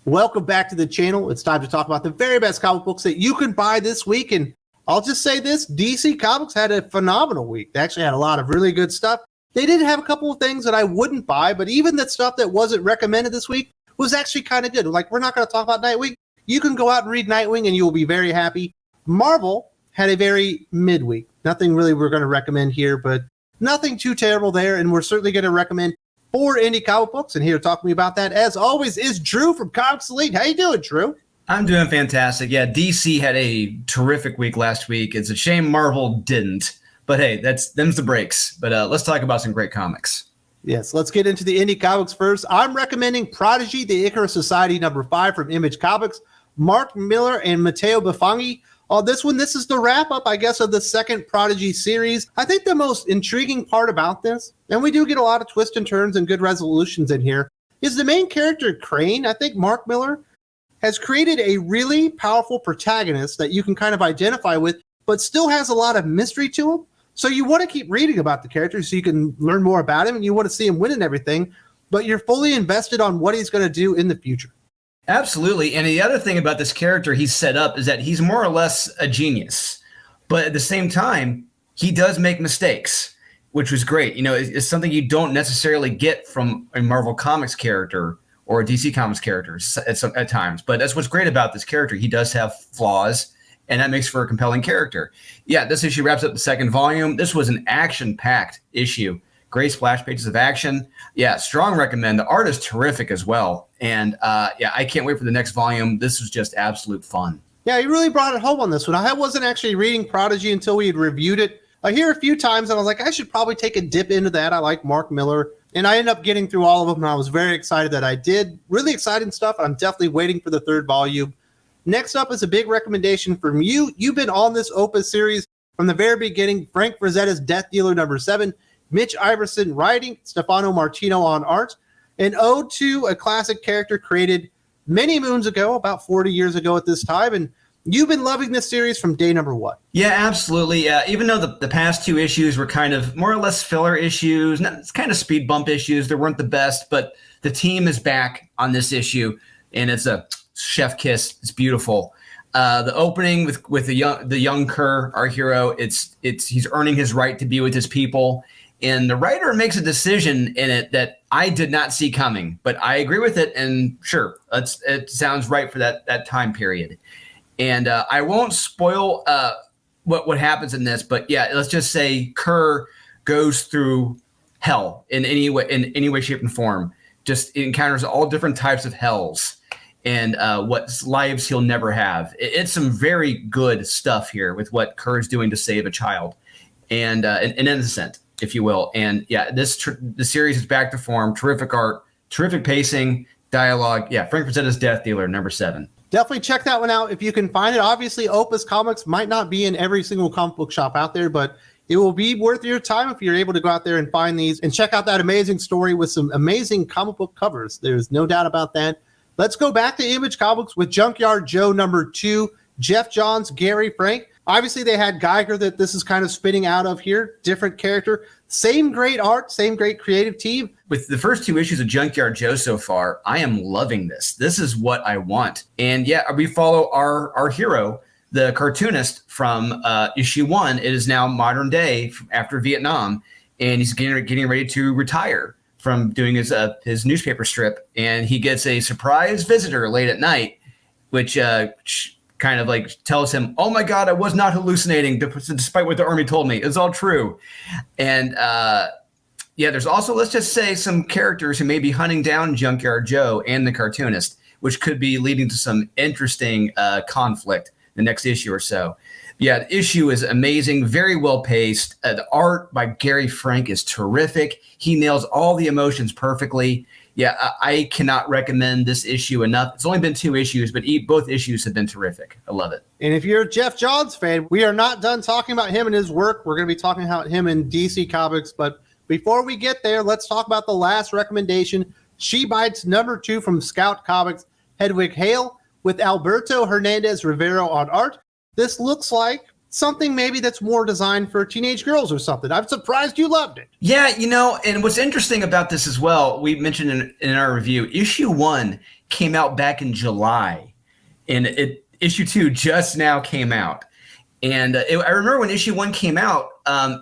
Welcome back to the channel. It's time to talk about the very best comic books that you can buy this week. And I'll just say this, DC Comics had a phenomenal week. They actually had a lot of really good stuff. They did have a couple of things that I wouldn't buy, but even the stuff that wasn't recommended this week was actually kind of good. Like, we're not going to talk about Nightwing. You can go out and read Nightwing and you will be very happy. Marvel had a very midweek. Nothing really we're going to recommend here, but nothing too terrible there. And we're certainly going to recommend 4 indie comic books. And here to talk to me about that, as always, is Drew from Comics Elite. How you doing, Drew? I'm doing fantastic. Yeah, DC had a terrific week last week. It's a shame Marvel didn't. But hey, them's the breaks. But let's talk about some great comics. Yes, let's get into the indie comics first. I'm recommending Prodigy, the Icarus Society #5 from Image Comics. Mark Millar and Matteo Buffagni. This is the wrap-up, I guess, of the second Prodigy series. I think the most intriguing part about this, and we do get a lot of twists and turns and good resolutions in here, is the main character, Crane. I think Mark Millar has created a really powerful protagonist that you can kind of identify with, but still has a lot of mystery to him. So you want to keep reading about the character so you can learn more about him, and you want to see him win and everything, but you're fully invested on what he's going to do in the future. Absolutely. And the other thing about this character he's set up is that he's more or less a genius. But at the same time, he does make mistakes, which was great. You know, it's something you don't necessarily get from a Marvel Comics character or a DC Comics character at times. But that's what's great about this character. He does have flaws, and that makes for a compelling character. Yeah, this issue wraps up the second volume. This was an action-packed issue. Great splash pages of action. Yeah, strong recommend. The art is terrific as well. And yeah, I can't wait for the next volume. This was just absolute fun. Yeah, he really brought it home on this one. I wasn't actually reading Prodigy until we had reviewed it. I hear a few times, and I was like, I should probably take a dip into that. I like Mark Millar. And I ended up getting through all of them, and I was very excited that I did. Really exciting stuff. I'm definitely waiting for the third volume. Next up is a big recommendation from you. You've been on this Opus series from the very beginning. Frank Frazetta's Death Dealer #7. Mitch Iverson writing, Stefano Martino on art, an ode to a classic character created many moons ago, about 40 years ago at this time, and you've been loving this series from day number 1. Yeah, absolutely. Even though the past 2 issues were kind of more or less filler issues, it's kind of speed bump issues, they weren't the best, but the team is back on this issue, and it's a chef kiss. It's beautiful. The opening with the young Kerr, our hero, he's earning his right to be with his people. And the writer makes a decision in it that I did not see coming, but I agree with it. And sure, it sounds right for that time period. And I won't spoil what happens in this, but yeah, let's just say Kerr goes through hell in any way, shape, and form. Just encounters all different types of hells and what lives he'll never have. It's some very good stuff here with what Kerr's doing to save a child and an innocent, if you will. And yeah, the series is back to form. Terrific art, terrific pacing, dialogue. Yeah, Frank Frazetta's Death Dealer #7. Definitely check that one out if you can find it. Obviously, Opus Comics might not be in every single comic book shop out there, but it will be worth your time if you're able to go out there and find these and check out that amazing story with some amazing comic book covers. There's no doubt about that. Let's go back to Image Comics with Junkyard Joe #2, Jeff Johns, Gary Frank. Obviously, they had Geiger that this is kind of spinning out of here. Different character. Same great art, same great creative team. With the first 2 issues of Junkyard Joe so far, I am loving this. This is what I want. And yeah, we follow our hero, the cartoonist from issue 1. It is now modern day after Vietnam, and he's getting ready to retire from doing his newspaper strip. And he gets a surprise visitor late at night, which kind of like tells him, oh my God, I was not hallucinating, despite what the army told me. It's all true. And yeah, there's also, let's just say, some characters who may be hunting down Junkyard Joe and the cartoonist, which could be leading to some interesting conflict the next issue or so. Yeah, the issue is amazing, very well paced. The art by Gary Frank is terrific. He nails all the emotions perfectly. Yeah, I cannot recommend this issue enough. It's only been 2 issues, but both issues have been terrific. I love it. And if you're a Jeff Johns fan, we are not done talking about him and his work. We're going to be talking about him in DC Comics. But before we get there, let's talk about the last recommendation. She Bites #2 from Scout Comics, Hedwig Hale, with Alberto Hernandez Rivero on art. This looks like something maybe that's more designed for teenage girls or something. I'm surprised you loved it. Yeah, you know, and what's interesting about this as well, we mentioned in our review, issue 1 came out back in July, and issue 2 just now came out. And I remember when issue 1 came out,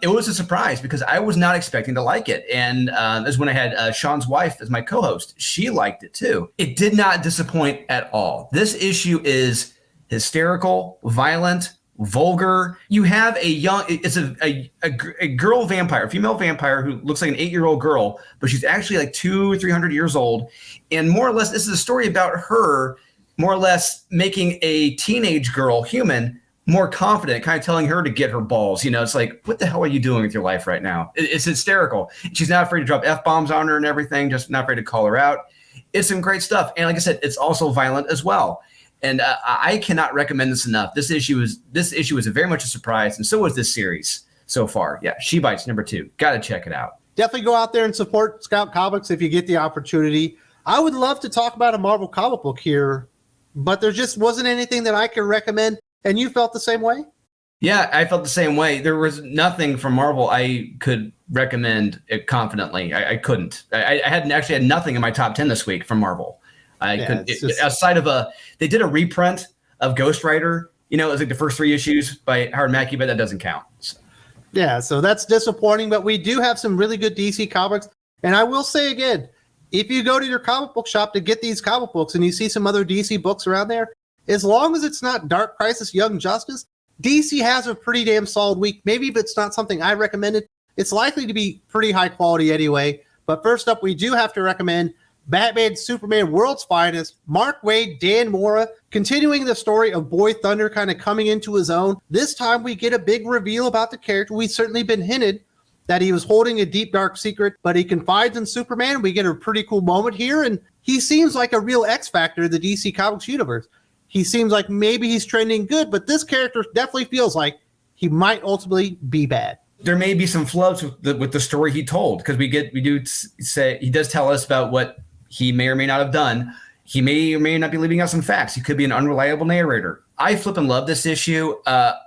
it was a surprise because I was not expecting to like it. And this is when I had Sean's wife as my co-host. She liked it too. It did not disappoint at all. This issue is hysterical, violent, vulgar. You have it's a girl vampire, a female vampire who looks like an 8-year-old girl, but she's actually like 200 or 300 years old. And more or less, this is a story about her more or less making a teenage girl human more confident, kind of telling her to get her balls. It's like, what the hell are you doing with your life right now? It's hysterical. She's not afraid to drop F-bombs on her and everything, just not afraid to call her out. It's some great stuff. And like I said, it's also violent as well. And I cannot recommend this enough. This issue is very much a surprise, and so was this series so far. Yeah, She Bites #2. Got to check it out. Definitely go out there and support Scout Comics if you get the opportunity. I would love to talk about a Marvel comic book here, but there just wasn't anything that I could recommend. And you felt the same way? Yeah, I felt the same way. There was nothing from Marvel I could recommend it confidently. I couldn't. I hadn't actually had nothing in my top 10 this week from Marvel. Outside of they did a reprint of Ghost Rider. It was like the first 3 issues by Howard Mackey, but that doesn't count. So. Yeah, so that's disappointing. But we do have some really good DC comics. And I will say again, if you go to your comic book shop to get these comic books and you see some other DC books around there, as long as it's not Dark Crisis, Young Justice, DC has a pretty damn solid week. Maybe if it's not something I recommended, it's likely to be pretty high quality anyway. But first up, we do have to recommend Batman Superman World's Finest, Mark Waid, Dan Mora, continuing the story of Boy Thunder kind of coming into his own. This time we get a big reveal about the character. We've certainly been hinted that he was holding a deep, dark secret, but he confides in Superman. We get a pretty cool moment here, and he seems like a real X factor of the DC Comics universe. He seems like maybe he's trending good, but this character definitely feels like he might ultimately be bad. There may be some flubs with the story he told, because he does tell us about what he may or may not have done. He may or may not be leaving out some facts. He could be an unreliable narrator. I flippin' love this issue.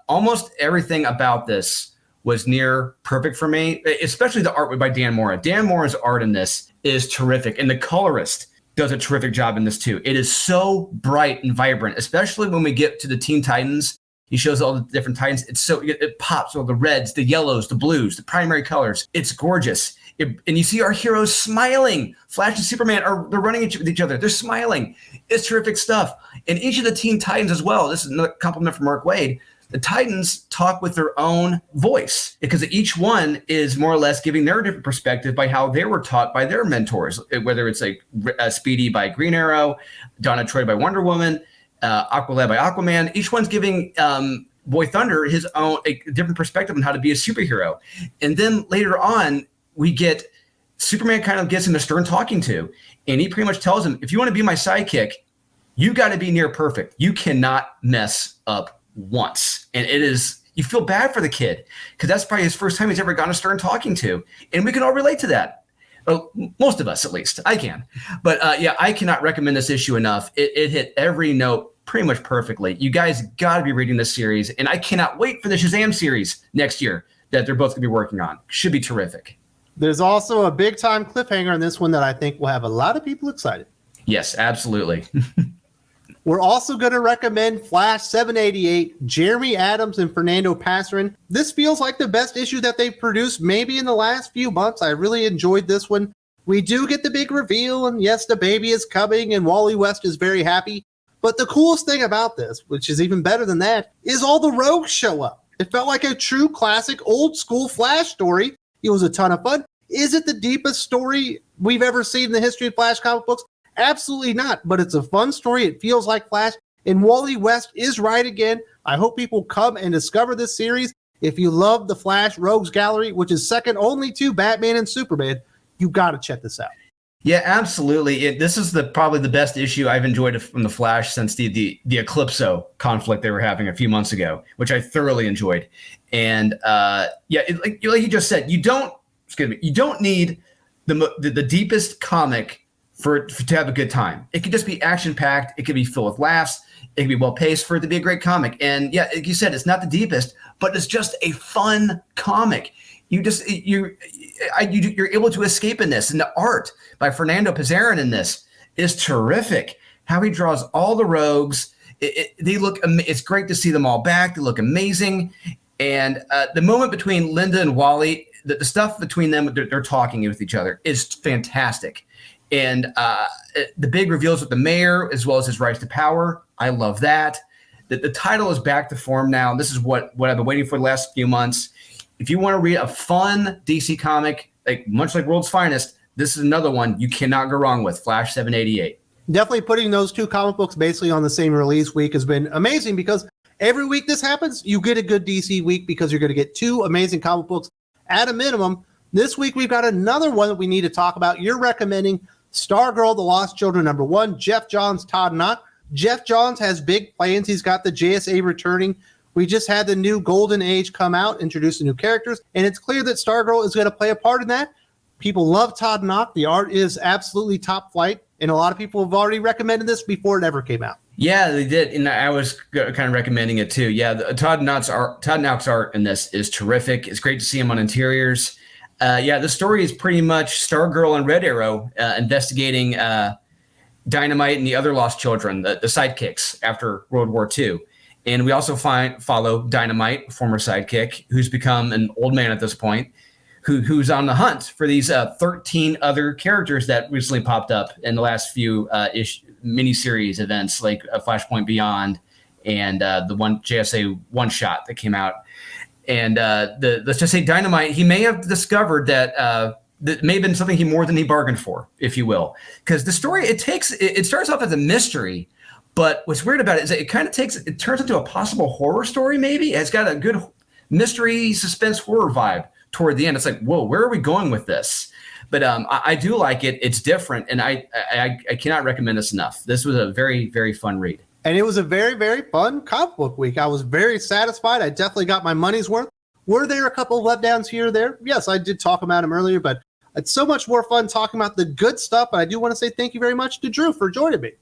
Almost everything about this was near perfect for me, especially the art by Dan Mora. Dan Mora's art in this is terrific, and the colorist does a terrific job in this too. It is so bright and vibrant, especially when we get to the Teen Titans. He shows all the different Titans. It pops all the reds, the yellows, the blues, the primary colors. It's gorgeous. And you see our heroes smiling. Flash and Superman they're running with each other. They're smiling. It's terrific stuff. And each of the Teen Titans as well. This is another compliment from Mark Waid. The Titans talk with their own voice because each one is more or less giving their different perspective by how they were taught by their mentors, whether it's like Speedy by Green Arrow, Donna Troy by Wonder Woman, Aqualad by Aquaman. Each one's giving Boy Thunder his own a different perspective on how to be a superhero. And then later on, we get Superman kind of gets him a stern talking to, and he pretty much tells him, if you want to be my sidekick, you got to be near perfect. You cannot mess up once. And you feel bad for the kid because that's probably his first time he's ever gotten a stern talking to. And we can all relate to that. Well, most of us, at least. I can. But I cannot recommend this issue enough. It hit every note pretty much perfectly. You guys got to be reading this series. And I cannot wait for the Shazam series next year that they're both going to be working on. Should be terrific. There's also a big time cliffhanger in this one that I think will have a lot of people excited. Yes, absolutely. We're also going to recommend Flash 788, Jeremy Adams and Fernando Passarin. This feels like the best issue that they've produced maybe in the last few months. I really enjoyed this one. We do get the big reveal, and yes, the baby is coming, and Wally West is very happy. But the coolest thing about this, which is even better than that, is all the rogues show up. It felt like a true classic old school Flash story. It was a ton of fun. Is it the deepest story we've ever seen in the history of Flash comic books? Absolutely not, but it's a fun story. It feels like Flash, and Wally West is right again. I hope people come and discover this series. If you love the Flash Rogues Gallery, which is second only to Batman and Superman, you got to check this out. Yeah, absolutely. This is probably the best issue I've enjoyed from the Flash since the Eclipso conflict they were having a few months ago, which I thoroughly enjoyed. And like you just said, you don't need the deepest comic to have a good time. It could just be action-packed. It could be filled with laughs. It could be well-paced for it to be a great comic. And yeah, like you said, it's not the deepest, but it's just a fun comic. You're able to escape in this. And the art by Fernando Passarin in this is terrific. how he draws all the rogues. They look. It's great to see them all back. They look amazing. And the moment between Linda and Wally, the stuff between them, they're talking with each other, is fantastic. And the big reveals with the mayor, as well as his rise to power, I love that. The title is back to form now. This is what I've been waiting for the last few months. If you want to read a fun DC comic, much like World's Finest, this is another one you cannot go wrong with, Flash 788. Definitely putting those two comic books basically on the same release week has been amazing, because every week this happens, you get a good DC week because you're going to get two amazing comic books at a minimum. This week we've got another one that we need to talk about. You're recommending Stargirl, The Lost Children #1, Jeff Johns, Todd Knott. Jeff Johns has big plans. He's got the JSA returning. We just had the new Golden Age come out, introduce the new characters, and it's clear that Stargirl is going to play a part in that. People love Todd Knott. The art is absolutely top flight, and a lot of people have already recommended this before it ever came out. Yeah, they did, and I was kind of recommending it too. Yeah, Todd Knott's art in this is terrific. It's great to see him on interiors. The story is pretty much Stargirl and Red Arrow investigating Dynamite and the other lost children, the sidekicks after World War II. And we also follow Dynamite, former sidekick, who's become an old man at this point, who's on the hunt for these 13 other characters that recently popped up in the last few miniseries events, like Flashpoint Beyond and the one JSA one shot that came out. And let's just say Dynamite, he may have discovered that that may have been something more than he bargained for, if you will. Because the story, it starts off as a mystery, but what's weird about it is that it turns into a possible horror story, maybe. It's got a good mystery, suspense, horror vibe toward the end. It's like, whoa, where are we going with this? But I do like it. It's different, and I cannot recommend this enough. This was a very, very fun read. And it was a very, very fun comic book week. I was very satisfied. I definitely got my money's worth. Were there a couple of letdowns here or there? Yes, I did talk about them earlier, but it's so much more fun talking about the good stuff. And I do want to say thank you very much to Drew for joining me.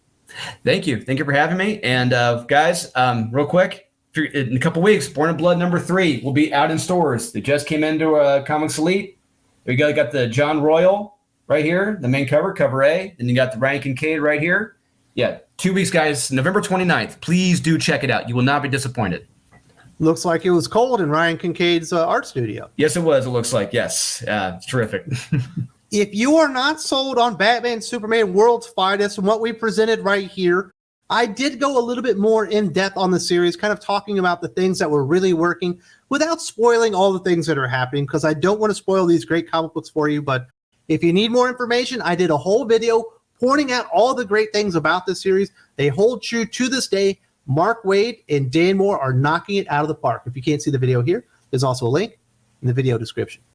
Thank you. Thank you for having me. And guys, real quick, in a couple weeks, Born in Blood #3 will be out in stores. They just came into Comics Elite. We got the John Royal right here, the main cover A. Then you got the Ryan Kincaid right here. Yeah, 2 weeks, guys, November 29th. Please do check it out. You will not be disappointed. Looks like it was cold in Ryan Kincaid's art studio. Yes, it was. It looks like, yes. It's terrific. If you are not sold on Batman, Superman, World's Finest, and what we presented right here, I did go a little bit more in depth on the series, kind of talking about the things that were really working without spoiling all the things that are happening, because I don't want to spoil these great comic books for you. But if you need more information, I did a whole video pointing out all the great things about this series. They hold true to this day. Mark Waid and Dan Moore are knocking it out of the park. If you can't see the video here, there's also a link in the video description.